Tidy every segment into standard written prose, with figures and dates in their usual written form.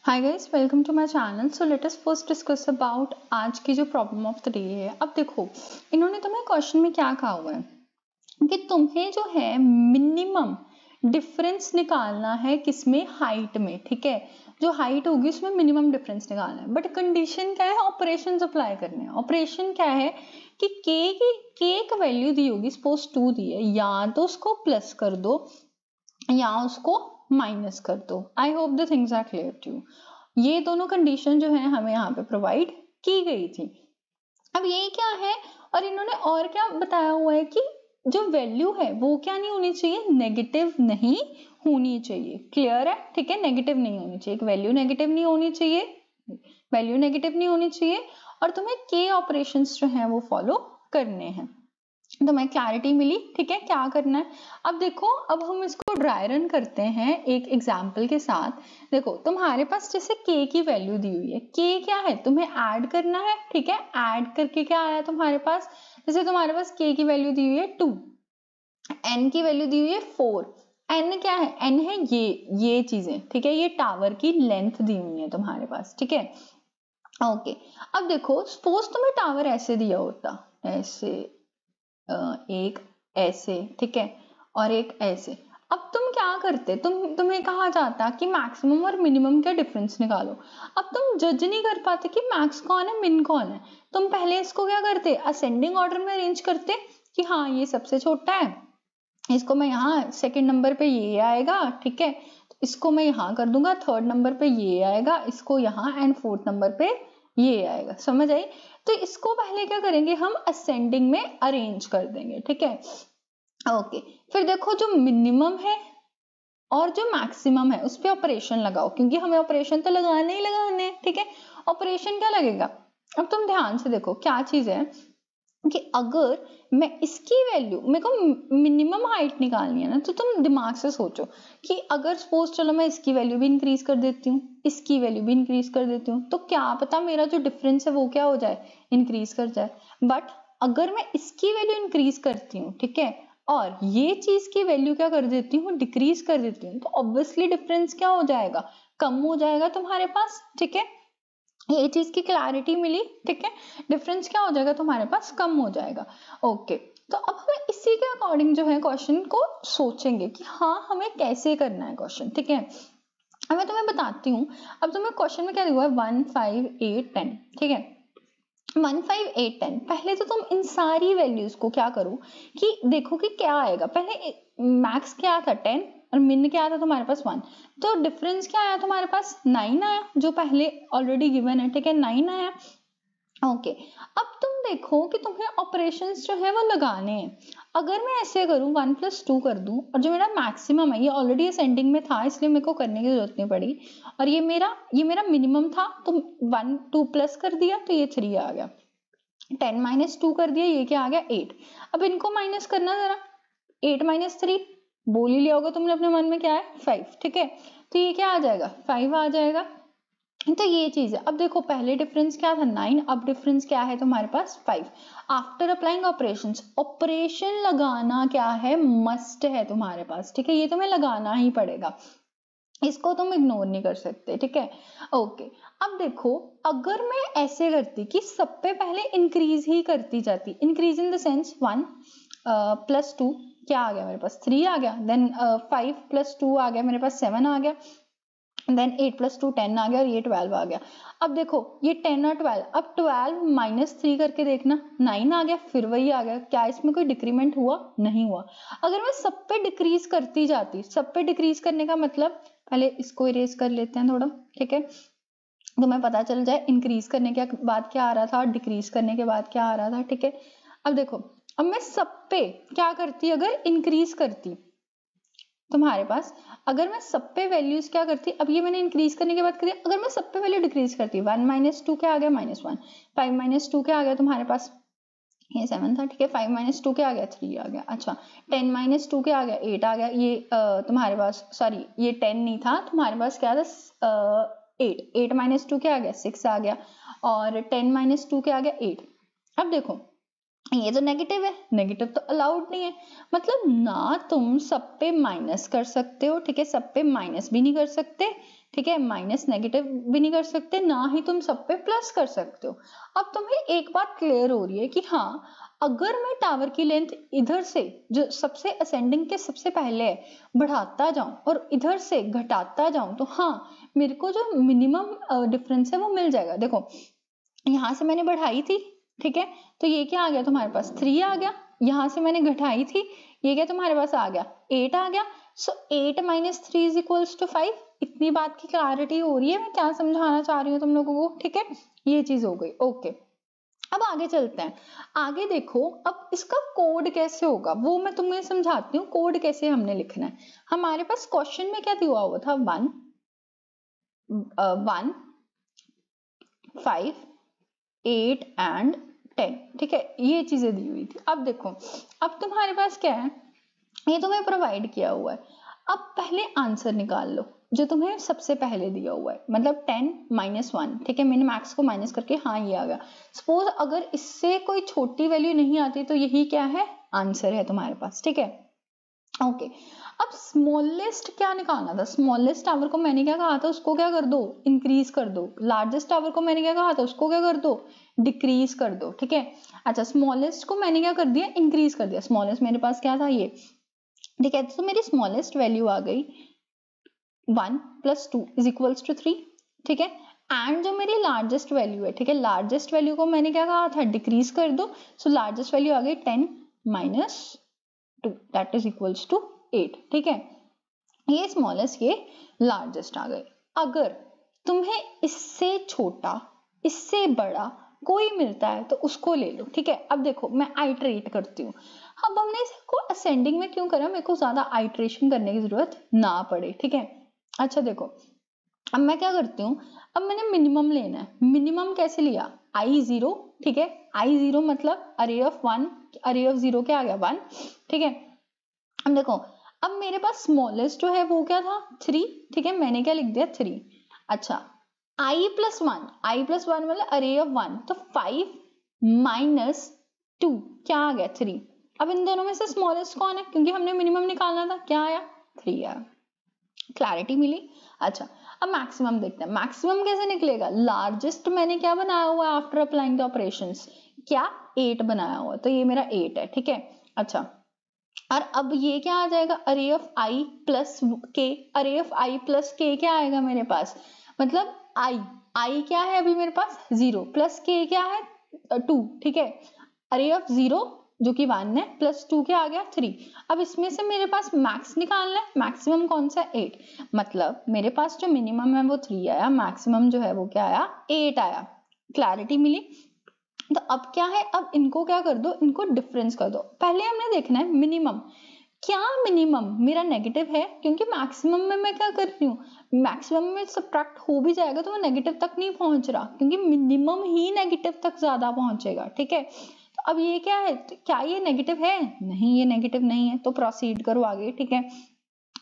Hi guys, welcome to my channel. So let us first discuss about आज की जो problem of the day है। अब देखो, इन्होंने तुम्हें क्वेश्चन में क्या कहा हुआ है कि तुम्हें जो है मिनिमम डिफरेंस निकालना है किसमें, हाइट में। ठीक है, जो हाइट होगी उसमें मिनिमम डिफरेंस निकालना है, बट कंडीशन क्या है, ऑपरेशन अप्लाई करने हैं। ऑपरेशन क्या है कि के एक वैल्यू दी होगी, सपोज 2 दी है, या तो उसको प्लस कर दो या उसको माइनस कर दो। I hope the things are clear to you. ये दोनों कंडीशन जो है हमें यहाँ पे प्रोवाइड की गई थी। अब ये क्या है, और इन्होंने और क्या बताया हुआ है कि जो वैल्यू है वो क्या नहीं होनी चाहिए, नेगेटिव नहीं होनी चाहिए। क्लियर है? ठीक है, नेगेटिव नहीं होनी चाहिए, एक वैल्यू नेगेटिव नहीं होनी चाहिए, वैल्यू नेगेटिव नहीं होनी चाहिए, और तुम्हें के ऑपरेशंस जो है वो फॉलो करने हैं। तो मैं क्लैरिटी मिली। ठीक है, क्या करना है अब देखो, अब हम इसको ड्राई रन करते हैं एक एग्जाम्पल के साथ। देखो, तुम्हारे पास जैसे के की वैल्यू दी हुई है, के क्या है, तुम्हें ऐड करना है। ठीक है, ऐड करके क्या आया तुम्हारे पास, जैसे तुम्हारे पास के की वैल्यू दी हुई है 2, एन की वैल्यू दी हुई है 4। एन क्या है, एन है ये चीजें। ठीक है, ये टावर की लेंथ दी हुई है तुम्हारे पास। ठीक है, ओके। अब देखो, सपोज तुम्हें टावर ऐसे दिया होता, ऐसे एक ऐसे, ठीक है, और एक ऐसे। अब तुम क्या करते, तुम्हें कहा जाता कि मैक्सिमम और मिनिमम का डिफरेंस निकालो। अब तुम जज नहीं कर पाते कि मैक्स कौन है, मिन कौन है। तुम पहले इसको क्या करते, असेंडिंग ऑर्डर में अरेंज करते कि हाँ ये सबसे छोटा है, इसको मैं यहाँ सेकंड नंबर पे ये आएगा। ठीक है, इसको मैं यहाँ कर दूंगा, थर्ड नंबर पे ये आएगा, इसको यहाँ, एंड फोर्थ नंबर पे ये आएगा। समझ आई? तो इसको पहले क्या करेंगे, हम असेंडिंग में अरेंज कर देंगे। ठीक है, ओके। फिर देखो, जो मिनिमम है और जो मैक्सिमम है उस पर ऑपरेशन लगाओ, क्योंकि हमें ऑपरेशन तो लगाने ही लगाने हैं। ठीक है, ऑपरेशन क्या लगेगा, अब तुम ध्यान से देखो क्या चीज है कि अगर मैं इसकी वैल्यू, मेरे को मिनिमम हाइट निकालनी है ना, तो तुम दिमाग से सोचो कि अगर सपोज चलो मैं इसकी वैल्यू भी इंक्रीज कर देती हूँ, इसकी वैल्यू भी इंक्रीज कर देती हूँ, तो क्या पता मेरा जो डिफरेंस है वो क्या हो जाए, इंक्रीज कर जाए। बट अगर मैं इसकी वैल्यू इंक्रीज करती हूँ, ठीक है, और ये चीज की वैल्यू क्या कर देती हूँ, डिक्रीज कर देती हूँ, तो ऑब्वियसली डिफरेंस क्या हो जाएगा, कम हो जाएगा तुम्हारे पास। ठीक है, ये चीज की क्लैरिटी मिली। ठीक है, डिफरेंस क्या हो जाएगा तुम्हारे पास, कम हो जाएगा। ओके, तो अब हमें इसी के अकॉर्डिंग जो है क्वेश्चन को सोचेंगे कि हाँ हमें कैसे करना है क्वेश्चन। ठीक है, अब मैं तुम्हें बताती हूँ। अब तुम्हें क्वेश्चन में क्या दिया हुआ है, 1 5 8 10। ठीक है, 1 5 8 10, पहले तो तुम इन सारी वैल्यूज को क्या करो कि देखो कि क्या आएगा। पहले मैक्स क्या था 10 और मिन क्या था तुम्हारे पास 1, तो डिफरेंस क्या आया तुम्हारे पास, 9 आया, जो पहले ऑलरेडी गिवन है। ठीक है, 9 आया। ओके, अब तुम देखो कि तुम्हें ऑपरेशंस जो है वो लगाने हैं। अगर मैं ऐसे करूं 1 + 2 कर दूं, और जो मेरा मैक्सिमम है ये ऑलरेडी असेंडिंग में था, इसलिए मेरे को करने की जरूरत नहीं पड़ी, और ये मेरा मिनिमम था, तो 1 2 प्लस कर दिया तो ये 3 आ गया, 10 - 2 कर दिया, ये क्या आ गया 8। अब इनको माइनस करना जरा, 8 - 3 बोल ही लिया होगा तुमने अपने मन में, क्या है 5। ठीक है, तो ये क्या आ जाएगा, 5 आ जाएगा। तो ये चीज है। अब देखो, पहले डिफरेंस क्या था 9, अब डिफरेंस क्या है तुम्हारे पास 5। आफ्टर अप्लाइंग ऑपरेशंस, ऑपरेशन लगाना क्या है, मस्ट है तुम्हारे पास। ठीक है, ये तुम्हें लगाना ही पड़ेगा, इसको तुम इग्नोर नहीं कर सकते। ठीक है, ओके। अब देखो, अगर मैं ऐसे करती कि सब पे पहले इंक्रीज ही करती जाती, इंक्रीज इन द सेंस 1 + 2 क्या आ गया मेरे पास, 3 आ गया, देन 5 + 2 आ गया मेरे पास, 7 आ गया, देन 8 + 2 10 आ गया, और ये 12 आ गया। अब देखो ये 10 और 12, अब 12 - 3 करके देखना, 9 आ गया, फिर वही आ गया। क्या इसमें कोई डिक्रीमेंट हुआ, नहीं हुआ। अगर मैं सब पे डिक्रीज करती जाती, सब पे डिक्रीज करने का मतलब, पहले इसको इरेज कर लेते हैं थोड़ा। ठीक है, तो मैं पता चल जाए इंक्रीज करने के बाद क्या आ रहा था और डिक्रीज करने के बाद क्या आ रहा था। ठीक है, अब देखो, अब मैं सब पे क्या करती, अगर इंक्रीज करती तुम्हारे पास, अगर मैं सब पे वैल्यूज क्या करती, अब ये मैंने इंक्रीज करने के बाद करी, अगर मैं सब पे वैल्यू डिक्रीज करती, 1 - 2 क्या आ गया, -1, 5 - 2 क्या आ गया तुम्हारे पास, ये 7 था। ठीक है, 5 - 2 क्या आ गया, 3 आ गया। अच्छा, 10 - 2 क्या आ गया, 8 आ गया। ये तुम्हारे पास, सॉरी ये 10 नहीं था तुम्हारे पास, क्या था 8 - 2 क्या आ गया, 6 आ गया, और 10 - 2 क्या आ गया, 8। अब देखो, ये तो नेगेटिव है, नेगेटिव तो अलाउड नहीं है। मतलब ना तुम सब पे माइनस कर सकते हो, ठीक है, सब पे माइनस भी नहीं कर सकते, ठीक है, माइनस नेगेटिव भी नहीं कर सकते, ना ही तुम सब पे प्लस कर सकते हो। अब तुम्हें एक बात क्लियर हो रही है कि हाँ, अगर मैं टावर की लेंथ इधर से जो सबसे असेंडिंग के सबसे पहले है बढ़ाता जाऊं और इधर से घटाता जाऊं तो हाँ, मेरे को जो मिनिमम डिफरेंस है वो मिल जाएगा। देखो यहां से मैंने बढ़ाई थी, ठीक है, तो ये क्या आ गया तुम्हारे पास 3 आ गया। यहां से मैंने घटाई थी, ये क्या तुम्हारे पास आ गया 8 आ गया। सो 8 - 3 इज इक्वल्स टू 5। इतनी बात की क्लैरिटी हो रही है मैं क्या समझाना चाह रही हूँ तुम लोगों को, ठीक है, ये चीज हो गई। ओके, अब आगे चलते हैं। आगे देखो अब इसका कोड कैसे होगा वो मैं तुम्हें समझाती हूँ। कोड कैसे हमने लिखना है, हमारे पास क्वेश्चन में क्या दिया हुआ था 1 5 8 एंड 10, ठीक है, ये चीजें दी हुई थी। अब देखो अब तुम्हारे पास क्या है, ये तुम्हें प्रोवाइड किया हुआ है। अब पहले आंसर निकाल लो जो तुम्हें सबसे पहले दिया हुआ है, मतलब 10 - 1, ठीक है, मैंने मैक्स को माइनस करके हाँ ये आ गया। सपोज अगर इससे कोई छोटी वैल्यू नहीं आती तो यही क्या है, आंसर है तुम्हारे पास, ठीक है। ओके, अब स्मॉलेस्ट क्या निकालना था, स्मॉलेस्ट टावर को मैंने क्या कहा था, उसको क्या कर दो, इंक्रीज कर दो। लार्जेस्ट टावर को मैंने क्या कहा था, उसको क्या कर दो, डिक्रीज कर दो, ठीक है। अच्छा, स्मॉलेस्ट को मैंने क्या कर दिया, इंक्रीज कर दिया। स्मॉलेस्ट मेरे पास क्या था ये, ठीक है, तो मेरी स्मॉलेस्ट वैल्यू आ गई 1 + 2 इज इक्वल्स टू 3, ठीक है। एंड जो मेरी लार्जेस्ट वैल्यू है, ठीक है, लार्जेस्ट वैल्यू को मैंने क्या कहा था, डिक्रीज कर दो। सो लार्जेस्ट वैल्यू आ गई 10 - 2 दैट इज इक्वल्स टू 8, ठीक है। ये स्मॉलेस्ट, ये लार्जेस्ट आ गए। अगर तुम्हें इससे छोटा इससे बड़ा कोई मिलता है तो उसको ले लो, ठीक है। अब देखो मैं आइटरेट करती हूँ। अब हमने इसको असेंडिंग में क्यों करा, मेरे को ज्यादा आइटरेशन करने की जरूरत ना पड़े, ठीक है। अच्छा देखो अब मैं क्या करती हूँ, अब मैंने मिनिमम लेना है। मिनिमम कैसे लिया, I0, ठीक है, I0 मतलब अरे ऑफ 1, अरे ऑफ 0 क्या आ गया 1, ठीक है। अब देखो अब मेरे पास स्मॉलेस्ट जो है वो क्या था 3, ठीक है, मैंने क्या लिख दिया 3। अच्छा I + 1, I + 1 मतलब अरे ऑफ 1, तो 5 - 2 क्या आ गया 3। अब इन दोनों में से स्मॉलेस्ट कौन है, क्योंकि हमने मिनिमम निकालना था, क्या आया 3 आया। क्लैरिटी मिली। अच्छा अब मैक्सिमम देखते हैं, मैक्सिमम कैसे निकलेगा, लार्जेस्ट मैंने क्या बनाया हुआ है आफ्टर अप्लाइंग द ऑपरेशंस, क्या 8 बनाया हुआ, तो ये मेरा 8 है, ठीक है। अच्छा और अब ये क्या आ जाएगा, अरे ऑफ I + k, अरे ऑफ I + k क्या आएगा मेरे पास, मतलब I क्या है अभी मेरे पास 0 + k क्या है 2, ठीक है। अरे ऑफ 0 जो कि 1 है + 2 क्या आ गया 3। अब इसमें से मेरे पास मैक्स निकालना है, मैक्सिमम कौन सा 8, मतलब मेरे पास जो मिनिमम है वो 3 आया, मैक्सिमम जो है वो क्या आया 8 आया। क्लैरिटी मिली। तो अब क्या है, अब इनको क्या कर दो, इनको डिफरेंस कर दो। पहले हमने देखना है मिनिमम, क्या मिनिमम मेरा नेगेटिव है, क्योंकि मैक्सिमम में मैं क्या कर रही हूँ, मैक्सिमम में सब्ट्रैक्ट हो भी जाएगा तो वो नेगेटिव तक नहीं पहुंच रहा, क्योंकि मिनिमम ही नेगेटिव तक ज्यादा पहुंचेगा, ठीक है। तो अब ये क्या है, क्या ये नेगेटिव है, नहीं ये नेगेटिव नहीं है, तो प्रोसीड करो आगे, ठीक है।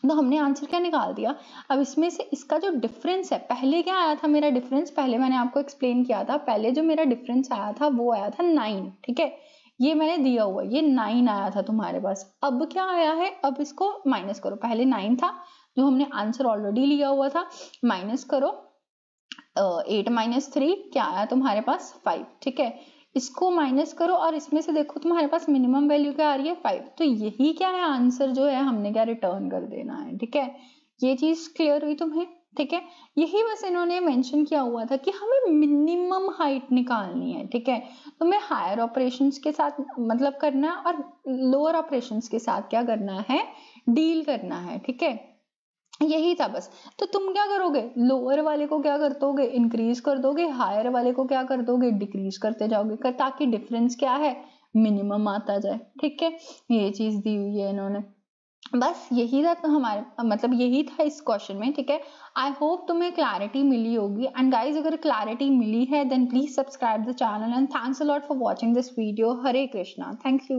तो हमने आंसर क्या निकाल दिया। अब इसमें से इसका जो डिफरेंस है, पहले क्या आया था मेरा डिफरेंस, पहले मैंने आपको एक्सप्लेन किया था, पहले जो मेरा डिफरेंस आया था वो आया था 9, ठीक है, ये मैंने दिया हुआ, ये 9 आया था तुम्हारे पास। अब क्या आया है, अब इसको माइनस करो, पहले 9 था जो हमने आंसर ऑलरेडी लिया हुआ था, माइनस करो 8 - 3 क्या आया तुम्हारे पास 5, ठीक है। इसको माइनस करो और इसमें से देखो तुम्हारे पास मिनिमम वैल्यू क्या आ रही है 5, तो यही क्या है आंसर जो है हमने क्या रिटर्न कर देना है, ठीक है। ये चीज क्लियर हुई तुम्हें, ठीक है। यही बस इन्होंने मेंशन किया हुआ था कि हमें मिनिमम हाइट निकालनी है, ठीक है। तो मैं हायर ऑपरेशंस के साथ मतलब करना है और लोअर ऑपरेशंस के साथ क्या करना है, डील करना है, ठीक है। यही था बस। तो तुम क्या करोगे, लोअर वाले को क्या कर दोगे, इंक्रीज कर दोगे, हायर वाले को क्या कर दोगे, डिक्रीज करते जाओगे, ताकि डिफरेंस क्या है, मिनिमम आता जाए, ठीक है। ये चीज दी हुई है इन्होंने, बस यही था, तो हमारे मतलब यही था इस क्वेश्चन में, ठीक है। आई होप तुम्हें क्लैरिटी मिली होगी। एंड गाइज अगर क्लैरिटी मिली है then please subscribe the channel and thanks a lot for watching this video. Hare Krishna, thank you.